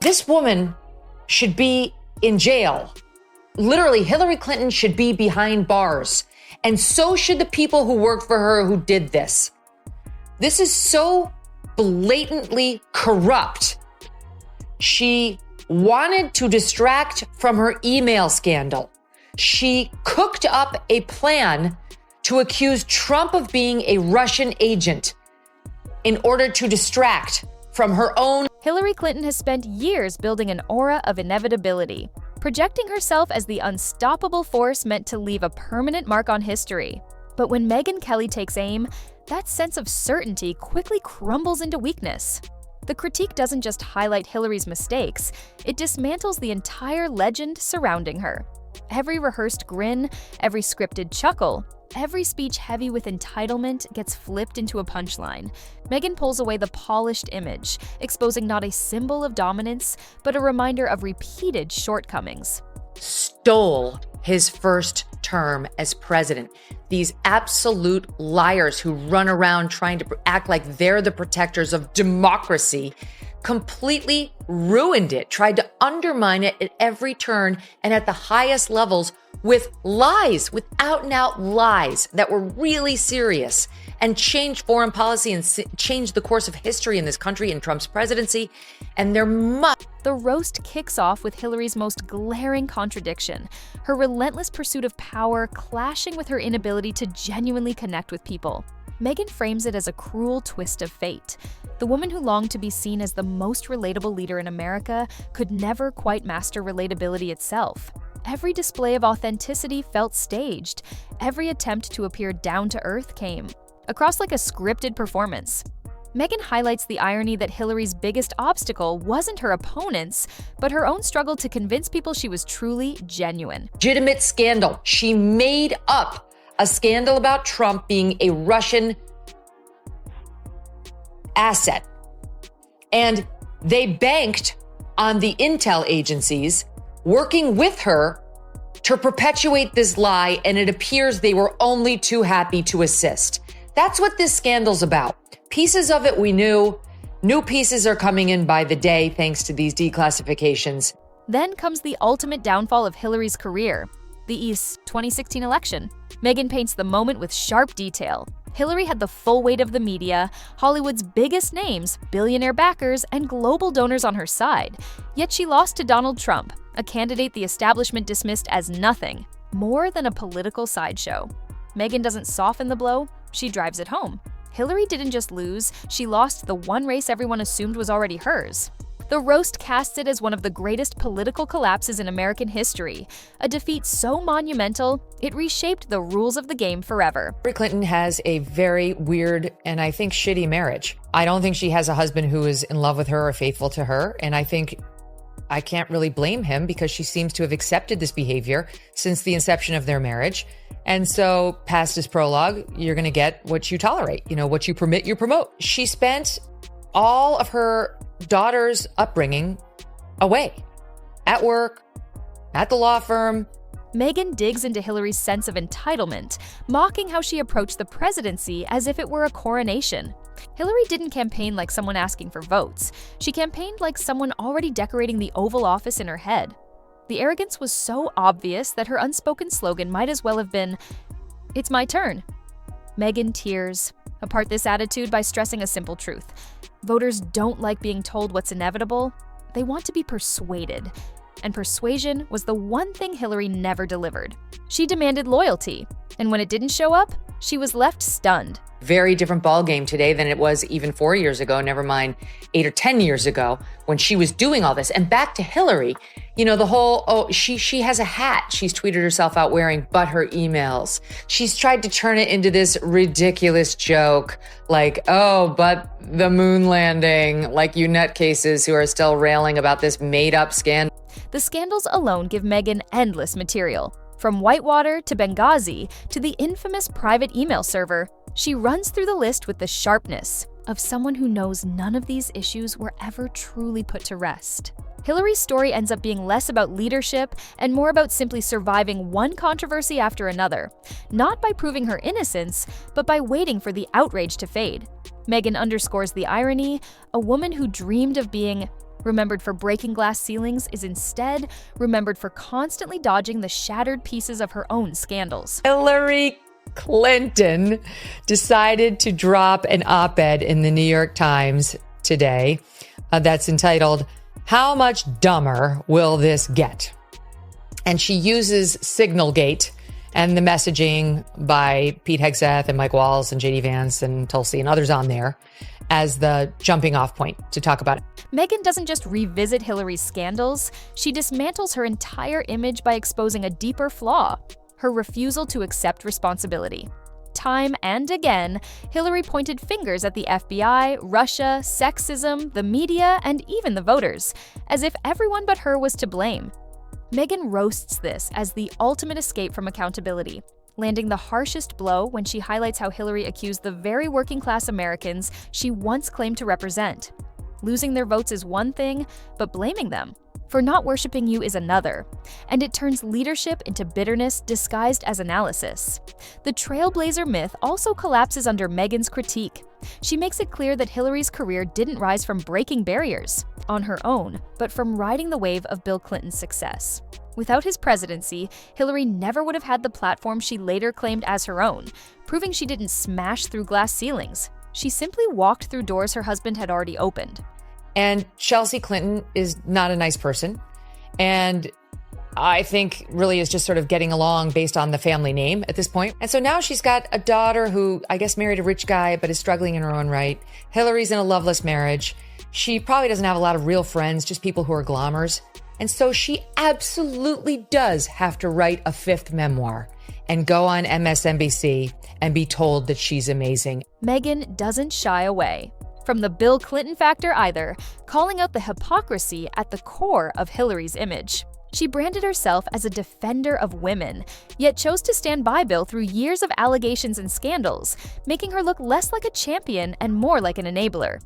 This woman should be in jail. Literally, Hillary Clinton should be behind bars. And so should the people who worked for her who did this. This is so blatantly corrupt. She wanted to distract from her email scandal. She cooked up a plan to accuse Trump of being a Russian agent in order to distract from her own. Hillary Clinton has spent years building an aura of inevitability, projecting herself as the unstoppable force meant to leave a permanent mark on history. But when Megyn Kelly takes aim, that sense of certainty quickly crumbles into weakness. The critique doesn't just highlight Hillary's mistakes, it dismantles the entire legend surrounding her. Every rehearsed grin, every scripted chuckle, every speech heavy with entitlement gets flipped into a punchline. Megyn pulls away the polished image, exposing not a symbol of dominance, but a reminder of repeated shortcomings. Stole his first term as president. These absolute liars who run around trying to act like they're the protectors of democracy completely ruined it, tried to undermine it at every turn and at the highest levels with lies, with out-and-out lies that were really serious and changed foreign policy and changed the course of history in this country in Trump's presidency. And The roast kicks off with Hillary's most glaring contradiction, her relentless pursuit of power clashing with her inability to genuinely connect with people. Megyn frames it as a cruel twist of fate. The woman who longed to be seen as the most relatable leader in America could never quite master relatability itself. Every display of authenticity felt staged. Every attempt to appear down to earth came across like a scripted performance. Megyn highlights the irony that Hillary's biggest obstacle wasn't her opponents, but her own struggle to convince people she was truly genuine. Legitimate scandal. She made up a scandal about Trump being a Russian asset. And they banked on the intel agencies working with her to perpetuate this lie, and it appears they were only too happy to assist. That's what this scandal's about. Pieces of it we knew. New pieces are coming in by the day thanks to these declassifications. Then comes the ultimate downfall of Hillary's career, the East's 2016 election. Megyn paints the moment with sharp detail. Hillary had the full weight of the media, Hollywood's biggest names, billionaire backers, and global donors on her side. Yet she lost to Donald Trump, a candidate the establishment dismissed as nothing, more than a political sideshow. Megyn doesn't soften the blow, she drives it home. Hillary didn't just lose, she lost the one race everyone assumed was already hers. The roast casts it as one of the greatest political collapses in American history, a defeat so monumental, it reshaped the rules of the game forever. Hillary Clinton has a very weird and I think shitty marriage. I don't think she has a husband who is in love with her or faithful to her, and I think I can't really blame him because she seems to have accepted this behavior since the inception of their marriage. And so past his prologue, you're going to get what you tolerate. You know, what you permit, you promote. She spent all of her daughter's upbringing away, at work, at the law firm. Megyn digs into Hillary's sense of entitlement, mocking how she approached the presidency as if it were a coronation. Hillary didn't campaign like someone asking for votes. She campaigned like someone already decorating the Oval Office in her head. The arrogance was so obvious that her unspoken slogan might as well have been, "It's my turn." Megyn tears, apart this attitude by stressing a simple truth. Voters don't like being told what's inevitable. They want to be persuaded. And persuasion was the one thing Hillary never delivered. She demanded loyalty, and when it didn't show up, she was left stunned. Very different ballgame today than it was even 4 years ago, never mind 8 or 10 years ago when she was doing all this. And back to Hillary, you know, the whole, she has a hat she's tweeted herself out wearing, but her emails. She's tried to turn it into this ridiculous joke, like, oh, but the moon landing, like you nutcases who are still railing about this made-up scandal. The scandals alone give Megyn endless material. From Whitewater to Benghazi to the infamous private email server, she runs through the list with the sharpness of someone who knows none of these issues were ever truly put to rest. Hillary's story ends up being less about leadership and more about simply surviving one controversy after another, not by proving her innocence, but by waiting for the outrage to fade. Megyn underscores the irony, a woman who dreamed of being remembered for breaking glass ceilings, is instead remembered for constantly dodging the shattered pieces of her own scandals. Hillary Clinton decided to drop an op-ed in the New York Times today that's entitled, "How much dumber will this get?" And she uses Signalgate and the messaging by Pete Hegseth and Mike Walls and JD Vance and Tulsi and others on there as the jumping off point to talk about it. Megyn doesn't just revisit Hillary's scandals, she dismantles her entire image by exposing a deeper flaw: her refusal to accept responsibility. Time and again, Hillary pointed fingers at the FBI, Russia, sexism, the media, and even the voters, as if everyone but her was to blame. Megyn roasts this as the ultimate escape from accountability, landing the harshest blow when she highlights how Hillary accused the very working-class Americans she once claimed to represent. Losing their votes is one thing, but blaming them for not worshiping you is another, and it turns leadership into bitterness disguised as analysis. The trailblazer myth also collapses under Megyn's critique. She makes it clear that Hillary's career didn't rise from breaking barriers on her own, but from riding the wave of Bill Clinton's success. Without his presidency, Hillary never would have had the platform she later claimed as her own, proving she didn't smash through glass ceilings. She simply walked through doors her husband had already opened. And Chelsea Clinton is not a nice person. And I think really is just sort of getting along based on the family name at this point. And so now she's got a daughter who I guess married a rich guy, but is struggling in her own right. Hillary's in a loveless marriage. She probably doesn't have a lot of real friends, just people who are glamours. And so she absolutely does have to write a fifth memoir and go on MSNBC and be told that she's amazing. Megyn doesn't shy away from the Bill Clinton factor either, calling out the hypocrisy at the core of Hillary's image. She branded herself as a defender of women, yet chose to stand by Bill through years of allegations and scandals, making her look less like a champion and more like an enabler.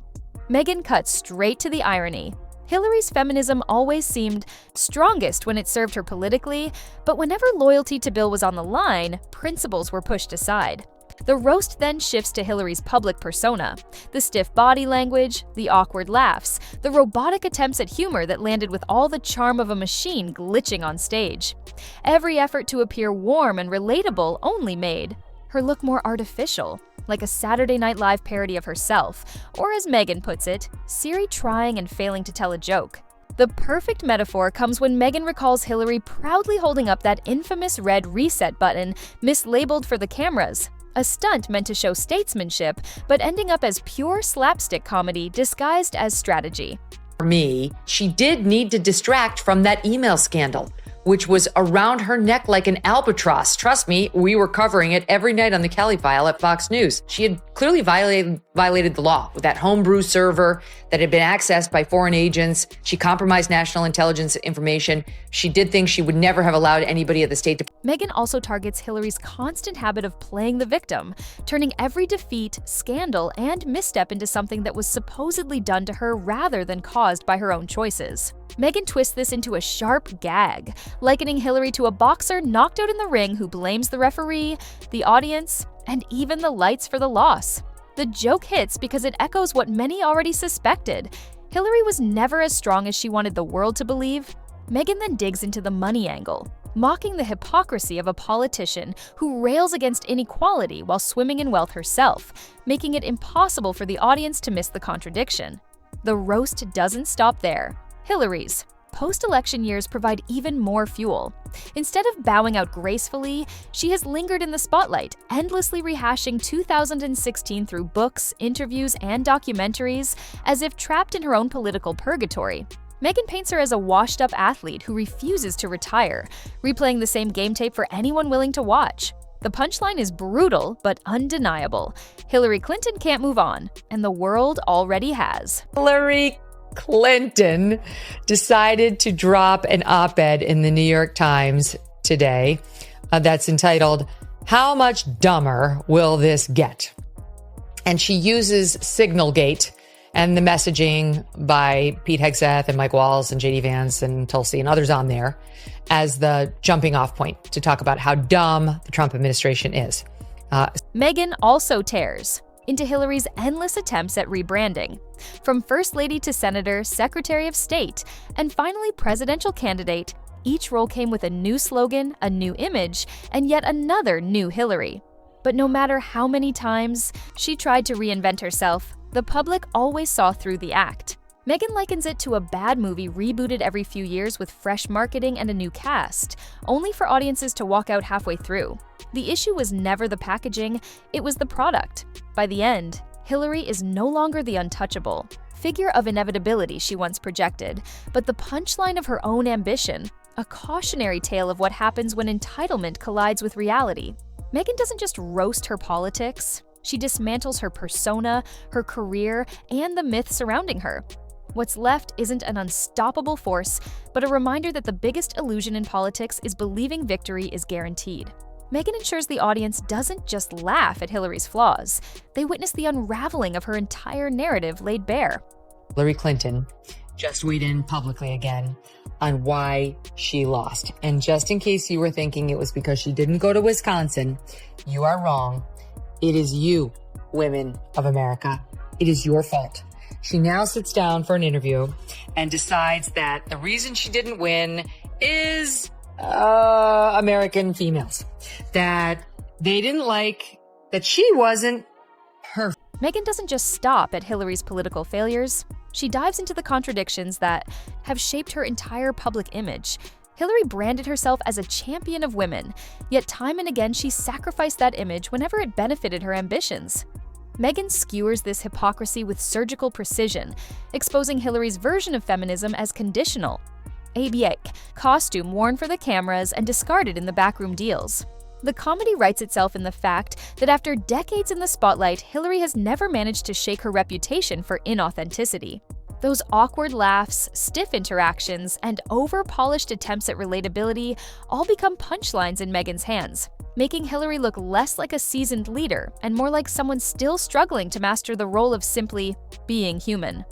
Megyn cut straight to the irony. Hillary's feminism always seemed strongest when it served her politically, but whenever loyalty to Bill was on the line, principles were pushed aside. The roast then shifts to Hillary's public persona: the stiff body language, the awkward laughs, the robotic attempts at humor that landed with all the charm of a machine glitching on stage. Every effort to appear warm and relatable only made her look more artificial, like a Saturday Night Live parody of herself, or as Megyn puts it, Siri trying and failing to tell a joke. The perfect metaphor comes when Megyn recalls Hillary proudly holding up that infamous red reset button mislabeled for the cameras, a stunt meant to show statesmanship, but ending up as pure slapstick comedy disguised as strategy. For me, she did need to distract from that email scandal, which was around her neck like an albatross. Trust me, we were covering it every night on the Kelly File at Fox News. She had clearly violated the law with that homebrew server that had been accessed by foreign agents. She compromised national intelligence information. She did things she would never have allowed anybody at the State Department. Megyn also targets Hillary's constant habit of playing the victim, turning every defeat, scandal, and misstep into something that was supposedly done to her rather than caused by her own choices. Megyn twists this into a sharp gag, likening Hillary to a boxer knocked out in the ring who blames the referee, the audience, and even the lights for the loss. The joke hits because it echoes what many already suspected. Hillary was never as strong as she wanted the world to believe. Megyn then digs into the money angle, mocking the hypocrisy of a politician who rails against inequality while swimming in wealth herself, making it impossible for the audience to miss the contradiction. The roast doesn't stop there. Hillary's post-election years provide even more fuel. Instead of bowing out gracefully, she has lingered in the spotlight, endlessly rehashing 2016 through books, interviews, and documentaries, as if trapped in her own political purgatory. Megyn paints her as a washed-up athlete who refuses to retire, replaying the same game tape for anyone willing to watch. The punchline is brutal but undeniable. Hillary Clinton can't move on, and the world already has. Hillary Clinton decided to drop an op-ed in the New York Times today that's entitled, "How much dumber will this get?" And she uses Signalgate and the messaging by Pete Hegseth and Mike Walls and JD Vance and Tulsi and others on there as the jumping off point to talk about how dumb the Trump administration is. Megyn also tears into Hillary's endless attempts at rebranding. From First Lady to Senator, Secretary of State, and finally presidential candidate, each role came with a new slogan, a new image, and yet another new Hillary. But no matter how many times she tried to reinvent herself, the public always saw through the act. Megyn likens it to a bad movie rebooted every few years with fresh marketing and a new cast, only for audiences to walk out halfway through. The issue was never the packaging, it was the product. By the end, Hillary is no longer the untouchable figure of inevitability she once projected, but the punchline of her own ambition, a cautionary tale of what happens when entitlement collides with reality. Megyn doesn't just roast her politics, she dismantles her persona, her career, and the myth surrounding her. What's left isn't an unstoppable force, but a reminder that the biggest illusion in politics is believing victory is guaranteed. Megyn ensures the audience doesn't just laugh at Hillary's flaws, they witness the unraveling of her entire narrative laid bare. Hillary Clinton just weighed in publicly again on why she lost. And just in case you were thinking it was because she didn't go to Wisconsin, you are wrong. It is you, women of America. It is your fault. She now sits down for an interview and decides that the reason she didn't win is American females. That they didn't like that she wasn't perfect. Megyn doesn't just stop at Hillary's political failures. She dives into the contradictions that have shaped her entire public image. Hillary branded herself as a champion of women, yet time and again she sacrificed that image whenever it benefited her ambitions. Megyn skewers this hypocrisy with surgical precision, exposing Hillary's version of feminism as conditional. Abiek, costume worn for the cameras and discarded in the backroom deals. The comedy writes itself in the fact that after decades in the spotlight, Hillary has never managed to shake her reputation for inauthenticity. Those awkward laughs, stiff interactions, and over-polished attempts at relatability all become punchlines in Megyn's hands, making Hillary look less like a seasoned leader and more like someone still struggling to master the role of simply being human.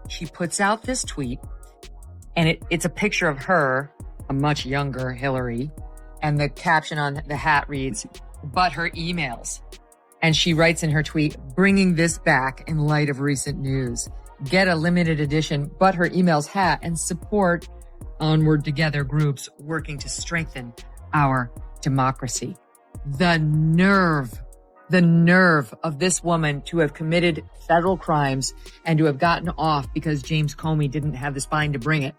She puts out this tweet, and it's a picture of her, a much younger Hillary, and the caption on the hat reads, "But her emails." And she writes in her tweet, "Bringing this back in light of recent news. Get a limited edition But Her Emails hat and support Onward Together groups working to strengthen our democracy." The nerve of this woman to have committed federal crimes and to have gotten off because James Comey didn't have the spine to bring it.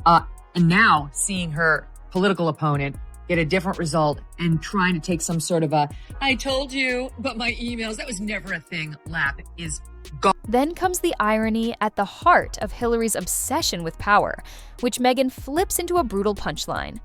And now seeing her political opponent get a different result and trying to take some sort of "I told you, but my emails, that was never a thing" lap is gone. Then comes the irony at the heart of Hillary's obsession with power, which Megyn flips into a brutal punchline.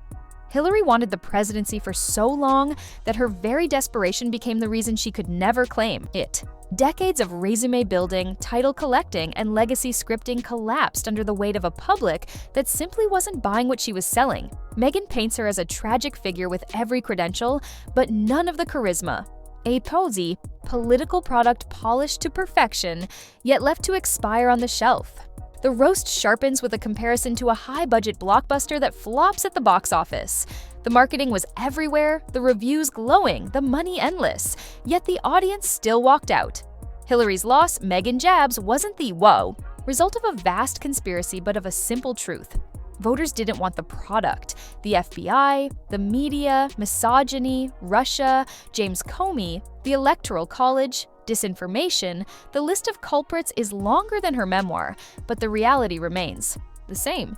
Hillary wanted the presidency for so long that her very desperation became the reason she could never claim it. Decades of resume building, title collecting, and legacy scripting collapsed under the weight of a public that simply wasn't buying what she was selling. Megyn paints her as a tragic figure with every credential, but none of the charisma. A posy, political product polished to perfection, yet left to expire on the shelf. The roast sharpens with a comparison to a high-budget blockbuster that flops at the box office. The marketing was everywhere, the reviews glowing, the money endless, yet the audience still walked out. Hillary's loss, Megyn Jabs, wasn't the whoa result of a vast conspiracy but of a simple truth. Voters didn't want the product. The FBI, the media, misogyny, Russia, James Comey, the Electoral College, disinformation, the list of culprits is longer than her memoir, but the reality remains the same.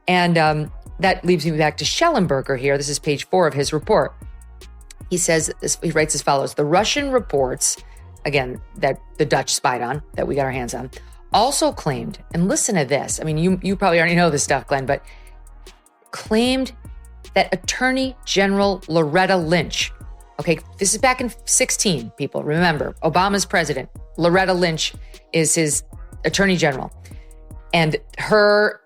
And that leaves me back to Schellenberger here. This is page 4 of his report. He writes as follows: the Russian reports, again, that the Dutch spied on, that we got our hands on, also claimed, and listen to this, I mean, you probably already know this stuff, Glenn, but claimed that Attorney General Loretta Lynch, okay, this is back in 2016, people, remember, Obama's president, Loretta Lynch is his Attorney General, and her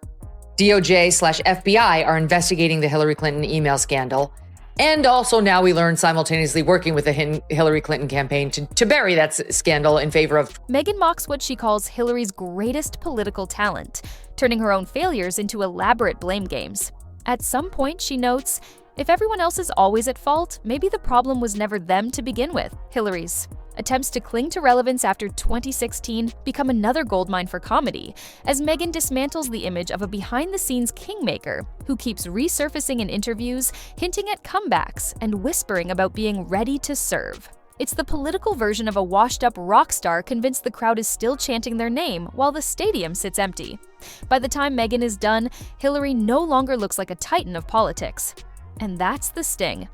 DOJ/FBI are investigating the Hillary Clinton email scandal. And also now we learn simultaneously working with the Hillary Clinton campaign to bury that scandal in favor of. Megyn mocks what she calls Hillary's greatest political talent, turning her own failures into elaborate blame games. At some point, she notes, If everyone else is always at fault, maybe the problem was never them to begin with, Hillary's. Attempts to cling to relevance after 2016 become another goldmine for comedy, as Megyn dismantles the image of a behind-the-scenes kingmaker who keeps resurfacing in interviews, hinting at comebacks and whispering about being ready to serve. It's the political version of a washed-up rock star convinced the crowd is still chanting their name while the stadium sits empty. By the time Megyn is done, Hillary no longer looks like a titan of politics. And that's the sting.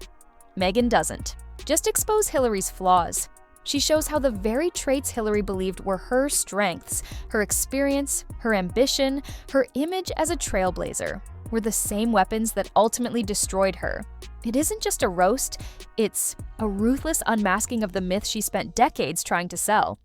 Megyn doesn't. Just expose Hillary's flaws. She shows how the very traits Hillary believed were her strengths, her experience, her ambition, her image as a trailblazer, were the same weapons that ultimately destroyed her. It isn't just a roast, it's a ruthless unmasking of the myth she spent decades trying to sell.